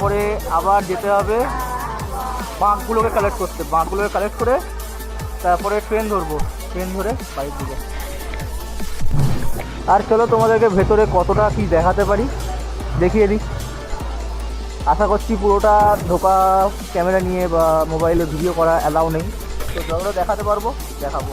তারপরে আবার যেতে হবে বাঁকগুলোকে কালেক্ট করতে, বাঁকগুলোকে কালেক্ট করে তারপরে ট্রেন ধরবো, ট্রেন ধরে বাড়ির দিকে। আর চলো তোমাদেরকে ভেতরে কতটা কি দেখাতে পারি দেখিয়ে দিই। আশা করছি পুরোটা ঢোকা ক্যামেরা নিয়ে বা মোবাইলে ভিডিও করা অ্যালাউ নেই, তো যতটা দেখাতে পারবো দেখাবো।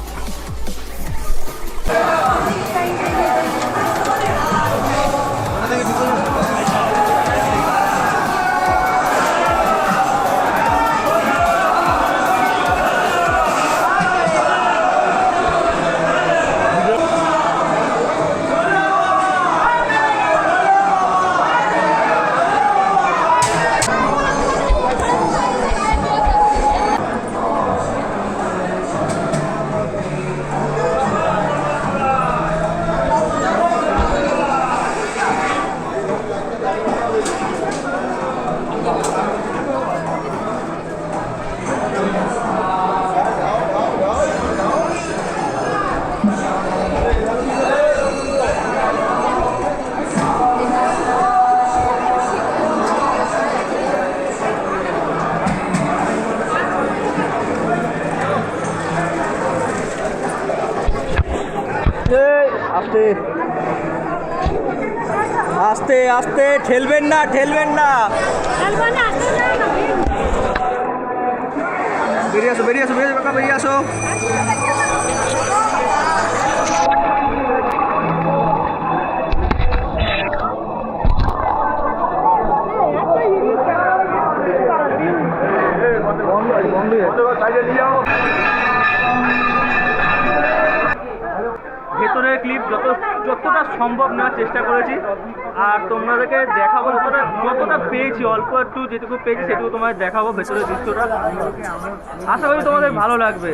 আস্তে আস্তে আস্তে, ঠেলবেন না, ঠেলবেন না। বেরিয়ে আসো, বেরিয়ে আসো, বেরিয়ে আসো, বেরিয়ে আসো। ভেতরের ক্লিপ যতটা সম্ভব নেওয়ার চেষ্টা করেছি, আর তোমাদেরকে দেখাবো যতটা পেয়েছি, অল্প একটু যেটুকু পেয়েছি সেটুকু তোমাদের দেখাবো ভেতরের দৃশ্যটা। আশা করি তোমাদের ভালো লাগবে।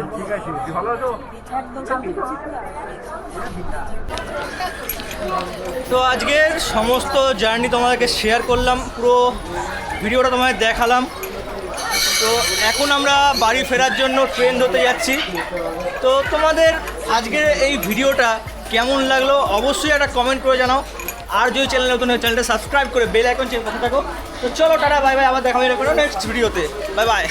তো আজকের সমস্ত জার্নি তোমাদেরকে শেয়ার করলাম, পুরো ভিডিওটা তোমাদের দেখালাম। তো এখন আমরা বাড়ি ফেরার জন্য ট্রেন ধরতে যাচ্ছি। তো তোমাদের আজকের এই ভিডিওটা কেমন লাগলো অবশ্যই একটা কমেন্ট করে জানাও। আর যদি চ্যানেল নতুন হয় চ্যানেলটা সাবস্ক্রাইব করে বেল আইকন চেপে পাশে থাকো। তো চলো টাটা, বাই বাই, আবার দেখা হবে নেক্সট ভিডিওতে। Bye bye.